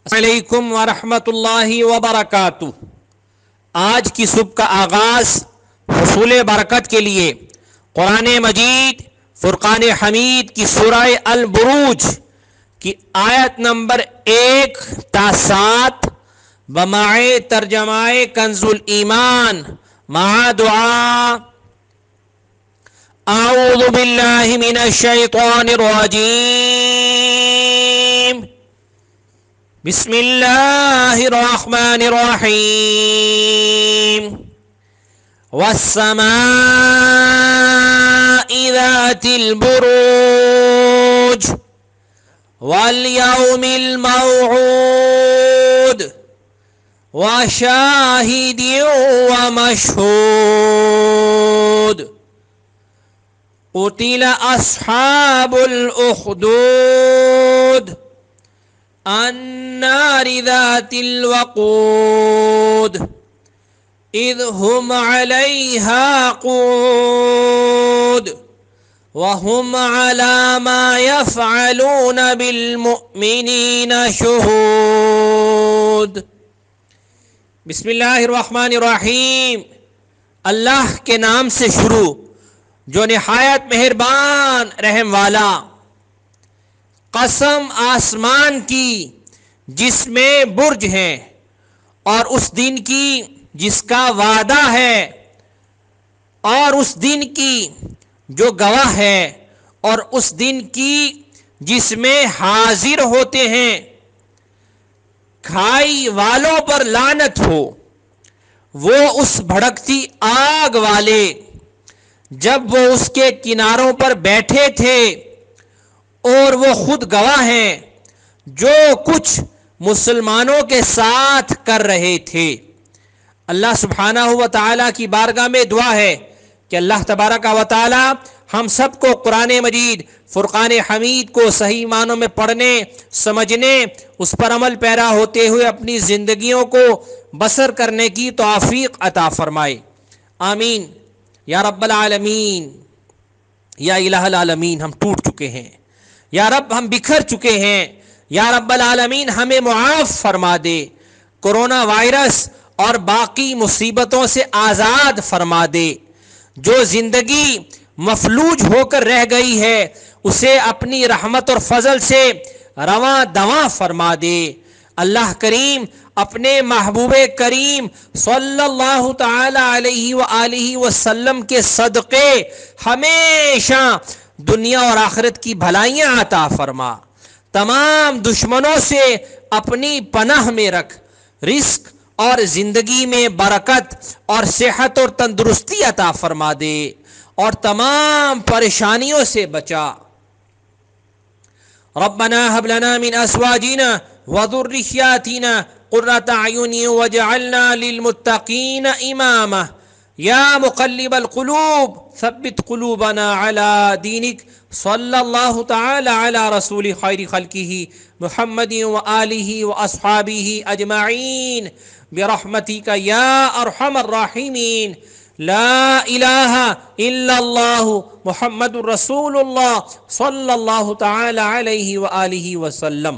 السلام علیکم ورحمۃ اللہ وبرکاتہ۔ آج کی صبح کا آغاز حصول برکت کے لیے قرآن مجید فرقان حمید کی سورہ البروج کی آیت نمبر 1 تا 7 بمائے ترجمہ کنز الایمان مع دعا اعوذ باللہ من الشیطان الرجیم بسم اللہ الرحمن الرحیم والسماء ذات البروج والیوم الموعود وشاہد ومشہود قتل اصحاب الاخدود النار ذات الوقود اذ هم عليها قعود وهم على ما يفعلون بالمؤمنين شهود۔ بسم اللہ الرحمن الرحیم، اللہ کے نام سے شروع جو نہایت مہربان رحم والا۔ قسم آسمان کی جس میں برج ہیں اور اس دن کی جس کا وعدہ ہے، اور اس دن کی جو گواہ ہے، اور اس دن کی جس میں حاضر ہوتے ہیں۔ کھائی والوں پر لعنت ہو، وہ اس بھڑکتی آگ والے جب وہ اس کے کناروں پر بیٹھے تھے، اور وہ خود گواہ ہیں جو کچھ مسلمانوں کے ساتھ کر رہے تھے۔ اللہ سبحانہ و تعالیٰ کی بارگاہ میں دعا ہے کہ اللہ تبارک و تعالیٰ ہم سب کو قرآن مجید فرقان حمید کو صحیح معنوں میں پڑھنے، سمجھنے، اس پر عمل پیرا ہوتے ہوئے اپنی زندگیوں کو بسر کرنے کی توفیق عطا فرمائے، آمین یا رب العالمین۔ یا الہ العالمین، ہم ٹوٹ چکے ہیں، یا رب ہم بکھر چکے ہیں، یا رب العالمین ہمیں معاف فرما دے، کرونا وائرس اور باقی مصیبتوں سے آزاد فرما دے۔ جو زندگی مفلوج ہو کر رہ گئی ہے اسے اپنی رحمت اور فضل سے رواں دواں فرما دے۔ اللہ کریم اپنے محبوب کریم صلی اللہ تعالی علیہ وآلہ وسلم کے صدقے ہمیشہ دنیا اور آخرت کی بھلائیاں عطا فرما، تمام دشمنوں سے اپنی پناہ میں رکھ، رزق اور زندگی میں برکت اور صحت اور تندرستی عطا فرما دے، اور تمام پریشانیوں سے بچا۔ ربنا هب لنا من ازواجنا وذرياتنا قرة اعين واجعلنا للمتقين اماما یا مقلب القلوب ثبت قلوبنا على دینک صلی اللہ تعالی علی رسول خیر خلقہ محمد وآلہ واصحابہ اجمعین برحمتک یا ارحم الراحمین۔ لا الہ الا اللہ محمد رسول اللہ صلی اللہ تعالی علیہ وآلہ وسلم۔